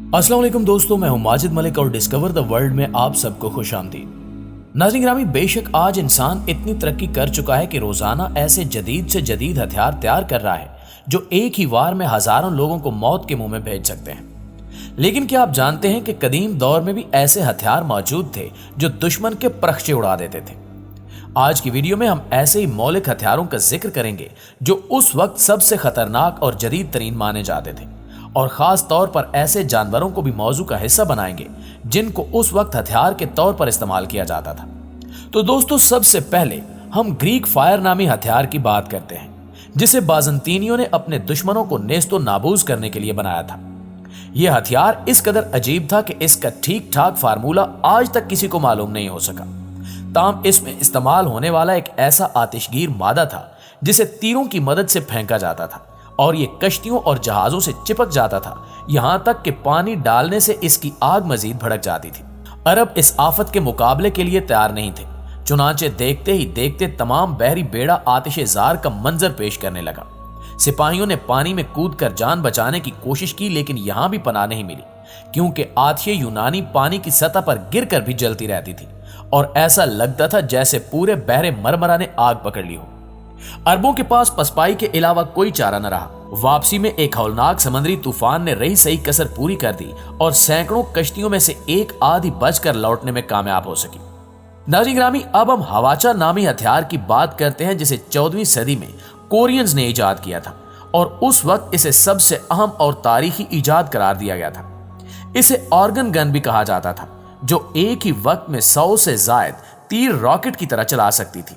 अस्सलाम वालेकुम दोस्तों, मैं हूं माजिद मलिक और डिस्कवर द वर्ल्ड में आप सबको खुशामदीद। नाज़रीन गिरामी, बेशक आज इंसान इतनी तरक्की कर चुका है कि रोजाना ऐसे जदीद से जदीद हथियार तैयार कर रहा है जो एक ही वार में हजारों लोगों को मौत के मुंह में भेज सकते हैं। लेकिन क्या आप जानते हैं कि कदीम दौर में भी ऐसे हथियार मौजूद थे जो दुश्मन के परखचे उड़ा देते थे। आज की वीडियो में हम ऐसे ही मौलिक हथियारों का जिक्र करेंगे जो उस वक्त सबसे खतरनाक और जदीद तरीन माने जाते थे, और खास तौर पर ऐसे जानवरों को भी मौजू का हिस्सा बनाएंगे जिनको उस वक्त हथियार के तौर पर इस्तेमाल किया जाता था। तो दोस्तों, सबसे पहले हम ग्रीक फायर नामी हथियार की बात करते हैं, जिसे बाज़ंतीनियों ने अपने दुश्मनों को नेस्तो नाबूज करने के लिए बनाया था। यह हथियार इस कदर अजीब था कि इसका ठीक ठाक फार्मूला आज तक किसी को मालूम नहीं हो सका। ताम इसमें इस्तेमाल होने वाला एक ऐसा आतिशगीर मादा था जिसे तीरों की मदद से फेंका जाता था, और ये कश्तियों और जहाजों से चिपक जाता था, यहां तक कि पानी डालने से इसकी आग मजीद भड़क जाती थी। अरब इस आफत के मुकाबले के लिए तैयार नहीं थे, चुनांचे देखते ही देखते तमाम बहरी बेड़ा आतिशेजार का मंजर पेश करने लगा। सिपाहियों ने पानी में कूदकर जान बचाने की कोशिश की, लेकिन यहां भी पनाह नहीं मिली, क्योंकि आतिशे यूनानी पानी की सतह पर गिरकर भी जलती रहती थी और ऐसा लगता था जैसे पूरे बहरे मरमरा ने आग पकड़ ली हो। अरबों के पास पसपाई के अलावा कोई चारा न रहा। वापसी में एक हौलनाक समुद्री तूफान ने रही सही कसर पूरी कर दी और सैकड़ों कश्तियों में से एक आधी बचकर लौटने में कामयाब हो सकी। नाज़रीन गिरामी, अब हम हवाचा नामी हथियार की बात करते हैं, जिसे 14वीं सदी में कोरियंस ने इजाद किया था और उस वक्त इसे सबसे अहम और तारीखी इजाद करार दिया गया था। इसे ऑर्गन गन भी कहा जाता था, जो एक ही वक्त में 100 से ज्यादा तीर रॉकेट की तरह चला सकती थी।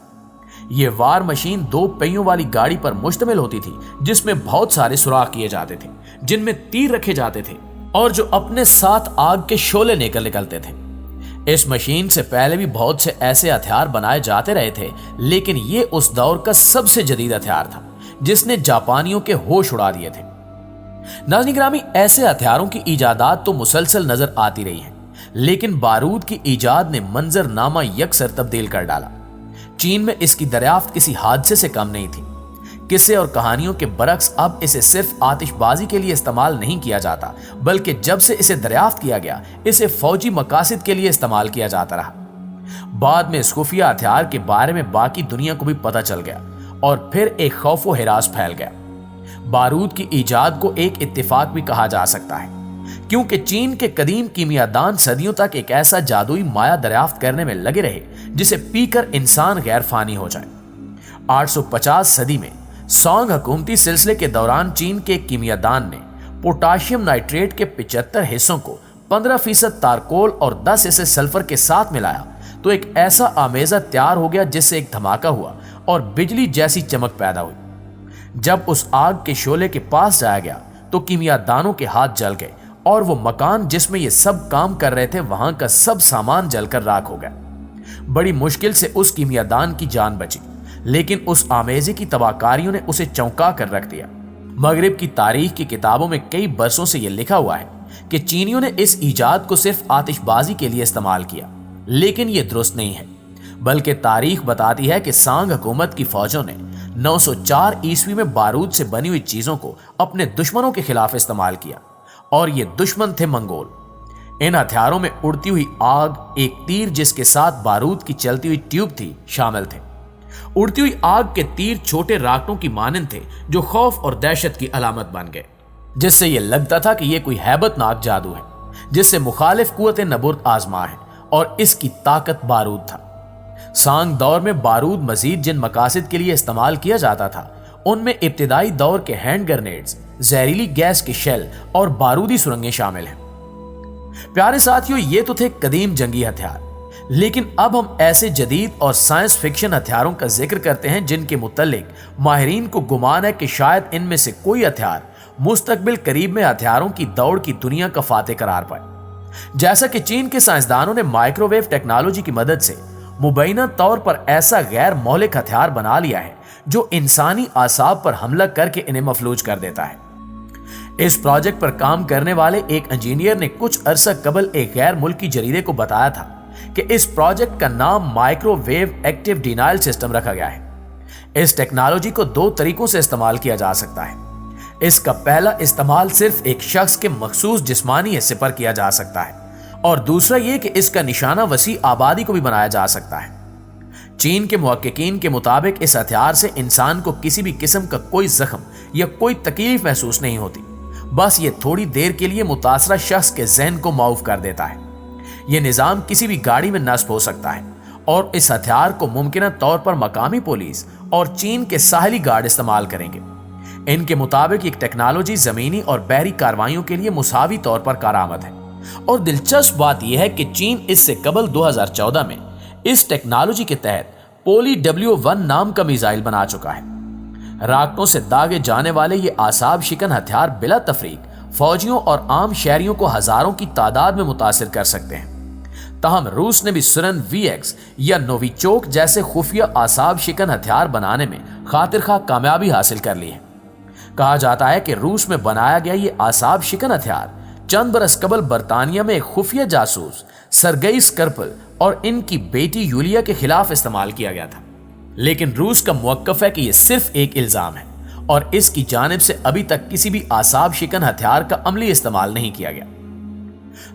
ये वार मशीन 2 पहियों वाली गाड़ी पर मुश्तमिल होती थी, जिसमें बहुत सारे सुराख किए जाते थे जिनमें तीर रखे जाते थे और जो अपने साथ आग के शोले निकलते थे। इस मशीन से पहले भी बहुत से ऐसे हथियार बनाए जाते रहे थे, लेकिन ये उस दौर का सबसे जदीद हथियार था जिसने जापानियों के होश उड़ा दिए थे। नाज़रीन गिरामी, ऐसे हथियारों की इजादात तो मुसलसल नजर आती रही है, लेकिन बारूद की इजाद ने मंजरनामा यकसर तब्दील कर डाला। चीन में इसकी दरियाफ्त किसी हादसे से कम नहीं थी। किस्से और कहानियों के बरक्स अब इसे सिर्फ आतिशबाजी के लिए इस्तेमाल नहीं किया जाता, बल्कि जब से इसे दरियाफ्त किया गया, इसे फौजी मकासद के लिए इस्तेमाल किया जाता रहा। बाद में इस खुफिया हथियार के बारे में बाकी दुनिया को भी पता चल गया और फिर एक खौफो हिरास फैल गया। बारूद की इजाद को एक इत्तेफाक भी कहा जा सकता है, क्योंकि चीन के कदीम कीमियादान सदियों तक एक ऐसा जादुई माया दरियाफ्त करने में लगे रहे जिसे पीकर इंसान गैर फानी हो जाए। 850 सदी में सोंग हुकूमती सिलसिले के दौरान चीन के कीमियादान ने पोटाशियम नाइट्रेट के 75 हिस्सों को 15% तारकोल और 10 हिस्से सल्फर के साथ मिलाया, तो एक ऐसा आमेजा तैयार हो गया जिससे एक धमाका हुआ और बिजली जैसी चमक पैदा हुई। जब उस आग के शोले के पास जाया गया तो कीमियादानों के हाथ जल गए और वो मकान जिसमें ये सब काम कर रहे थे, वहां का सब सामान जलकर राख हो गया। बड़ी मुश्किल से उस कीमियादान की जान बची, लेकिन उस आमेजे की तबाहकारियों ने उसे चौंका कर रख दिया। मगरिब की तारीख की किताबों में कई बरसों से यह लिखा हुआ है कि चीनियों ने इस इजाद को सिर्फ आतिशबाजी के लिए इस्तेमाल किया, लेकिन यह दुरुस्त नहीं है, बल्कि तारीख बताती है कि सांग हुकूमत की फौजों ने 904 ईस्वी में बारूद से बनी हुई चीजों को अपने दुश्मनों के खिलाफ इस्तेमाल किया, और ये दुश्मन थे मंगोल। इन हथियारों में उड़ती हुई आग, एक तीर जिसके साथ बारूद की चलती हुई ट्यूब थी, शामिल थे। उड़ती हुई आग के तीर छोटे राकेटों की मानंद थे जो खौफ और दहशत की अलामत बन गए, जिससे यह लगता था कि यह कोई हैबतनाक जादू है जिससे मुखालिफ कुव्वत नबुर्द आजमा है, और इसकी ताकत बारूद था। सांग दौर में बारूद मजीद जिन मकासद के लिए इस्तेमाल किया जाता था, उनमें इब्तिदाई दौर के हैंड ग्रेनेड्स, जहरीली गैस के शेल और बारूदी सुरंगें शामिल हैं। प्यारे साथियों, ये तो थे कदीम जंगी हथियार, लेकिन अब हम ऐसे जदीद और साइंस फिक्शन हथियारों का जिक्र करते हैं जिनके मुतल्लिक माहिरीन को गुमान है कि शायद इनमें से कोई हथियार मुस्तकबिल करीब में हथियारों की दौड़ की दुनिया का फाते करार पाए। जैसा कि चीन के साइंसदानों ने माइक्रोवेव टेक्नोलॉजी की मदद से मुबैना तौर पर ऐसा गैर मौलिक हथियार बना लिया है जो इंसानी आसाब पर हमला करके इन्हें मफलूज कर देता है। इस प्रोजेक्ट पर काम करने वाले एक इंजीनियर ने कुछ अरसा कबल एक गैर मुल्की जरीदे को बताया था कि इस प्रोजेक्ट का नाम माइक्रोवेव एक्टिव डिनायल सिस्टम रखा गया है। इस टेक्नोलॉजी को 2 तरीकों से इस्तेमाल किया जा सकता है। اس کا پہلا استعمال صرف ایک شخص کے مخصوص جسمانی حصے پر کیا جا سکتا ہے اور دوسرا یہ کہ اس کا نشانہ وسیع آبادی کو بھی بنایا جا سکتا ہے۔ چین کے محققین کے مطابق اس ہتھیار سے انسان کو کسی بھی قسم کا کوئی زخم یا کوئی تکلیف محسوس نہیں ہوتی، بس یہ تھوڑی دیر کے لیے متاثرہ شخص کے ذہن کو معاف کر دیتا ہے۔ یہ نظام کسی بھی گاڑی میں نصب ہو سکتا ہے اور اس ہتھیار کو ممکنہ طور پر مقامی پولیس اور چین کے ساحلی گارڈ استعمال کریں گے۔ ان کے مطابق یہ ٹیکنالوجی زمینی اور بحری کارروائیوں کے لیے مساوی طور پر کارآمد ہے، اور دلچسپ بات یہ ہے کہ چین اس سے قبل 2014 میں اس ٹیکنالوجی کے تحت پولی W1 نام کا میزائل بنا چکا ہے۔ راکٹوں سے داغے جانے والے یہ اعصاب شکن ہتھیار بلا تفریق فوجیوں اور عام شہریوں کو ہزاروں کی تعداد میں متاثر کر سکتے ہیں۔ تاہم روس نے بھی سرن VX یا نوویچوک جیسے خفیہ اعصاب شکن ہتھیار بنانے میں خاطر خواہ کامیابی حاصل کر لی ہے۔ کہا جاتا ہے کہ روس میں بنایا گیا یہ اعصاب شکن ہتھیار چند برس قبل برطانیہ میں ایک خفیہ جاسوس سرگئی اسکرپل اور ان کی بیٹی یولیا کے خلاف استعمال کیا گیا تھا، لیکن روس کا موقف ہے کہ یہ صرف ایک الزام ہے اور اس کی جانب سے ابھی تک کسی بھی اعصاب شکن ہتھیار کا عملی استعمال نہیں کیا گیا۔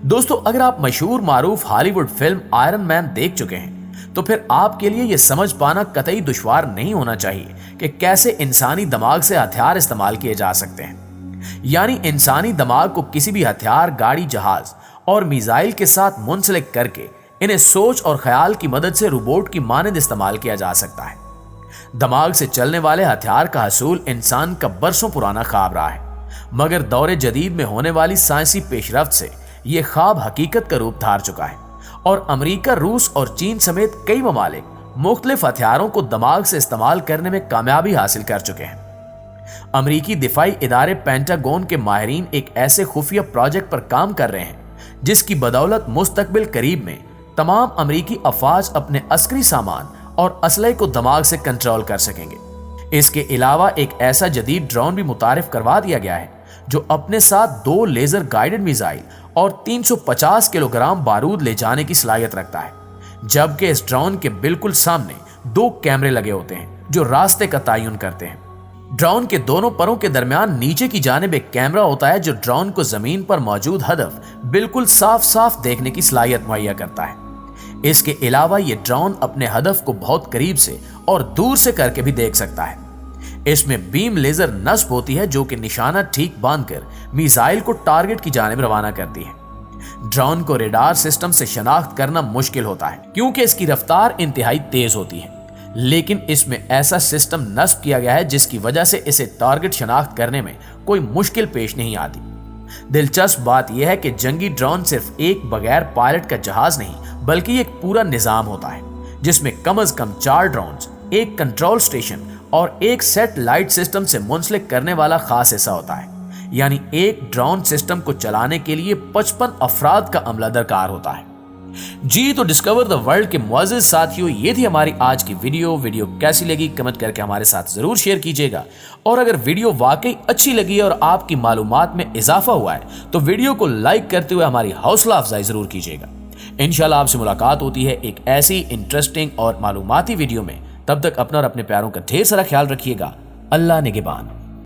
دوستو، اگر آپ مشہور معروف ہالی ووڈ فلم آئرن مین دیکھ چکے ہیں تو پھر آپ کے لیے یہ سمجھ پانا قطعی دشوار نہیں ہونا چاہیے کہ کیسے انسانی دماغ سے ہتھیار استعمال کیے جا سکتے ہیں۔ یعنی انسانی دماغ کو کسی بھی ہتھیار، گاڑی، جہاز اور میزائل کے ساتھ منسلک کر کے انہیں سوچ اور خیال کی مدد سے روبوٹ کی مانند استعمال کیا جا سکتا ہے۔ دماغ سے چلنے والے ہتھیار کا حصول انسان کا برسوں پرانا خواب رہا ہے، مگر دور جدید میں ہونے والی سائنسی پیش رفت سے یہ خواب حقیقت کا روپ دھار چکا ہے، اور امریکہ، روس اور چین سمیت کئی ممالک مختلف ہتھیاروں کو دماغ سے استعمال کرنے میں کامیابی حاصل کر چکے ہیں۔ امریکی دفاعی ادارے پینٹاگون کے ماہرین ایک ایسے خفیہ پروجیکٹ پر کام کر رہے ہیں جس کی بدولت مستقبل قریب میں تمام امریکی افواج اپنے عسکری سامان اور اسلحے کو دماغ سے کنٹرول کر سکیں گے۔ اس کے علاوہ ایک ایسا جدید ڈرون بھی متعارف کروا دیا گیا ہے جو اپنے ساتھ 2 لیزر گائیڈڈ میزائل اور 350 کلو گرام بارود لے جانے کی صلاحیت رکھتا ہے، جبکہ اس ڈرون کے بالکل سامنے 2 کیمرے لگے ہوتے ہیں جو راستے کا تعین کرتے ہیں۔ ڈرون کے دونوں پروں کے درمیان نیچے کی جانب ایک کیمرہ ہوتا ہے جو ڈرون کو زمین پر موجود ہدف بالکل صاف صاف دیکھنے کی صلاحیت مہیا کرتا ہے۔ اس کے علاوہ یہ ڈرون اپنے ہدف کو بہت قریب سے اور دور سے کر کے بھی دیکھ سکتا ہے۔ اس میں بیم لیزر نصب ہوتی ہے جو کہ نشانہ ٹھیک باندھ کر میزائل کو ٹارگٹ کی جانب روانہ کرتی ہے۔ ڈرون کو ریڈار سسٹم سے شناخت کرنا مشکل ہوتا ہے کیونکہ اس کی رفتار انتہائی تیز ہوتی ہے، لیکن اس میں ایسا سسٹم نصب کیا گیا ہے جس کی وجہ سے اسے ٹارگٹ شناخت کرنے میں کوئی مشکل پیش نہیں آتی۔ دلچسپ بات یہ ہے کہ جنگی ڈرون صرف ایک بغیر پائلٹ کا جہاز نہیں بلکہ یہ ایک پورا نظام ہوتا ہے جس میں کم از کم 4 ڈرونز، ایک کنٹرول سٹیشن اور ایک سیٹلائٹ سسٹم سے منسلک کرنے والا خاص حصہ ہوتا ہے۔ یعنی ایک ڈرون سسٹم کو چلانے کے لیے 55 افراد کا عملہ درکار ہوتا ہے۔ جی تو ڈسکور دا ورلڈ کے معزز ساتھیوں، یہ تھی ہماری آج کی ویڈیو کیسی لگی کمنٹ کر کے ہمارے ساتھ ضرور شیئر کیجیے گا، اور اگر ویڈیو واقعی اچھی لگی ہے اور آپ کی معلومات میں اضافہ ہوا ہے تو ویڈیو کو لائک کرتے ہوئے ہماری حوصلہ افزائی ضرور کیجیے گا۔ انشاءاللہ آپ سے ملاقات ہوتی ہے ایک ایسی انٹرسٹنگ اور معلوماتی ویڈیو میں۔ تب تک اپنا اور اپنے پیاروں کا ڈھیر سارا خیال رکھیے گا۔ اللہ نگہبان۔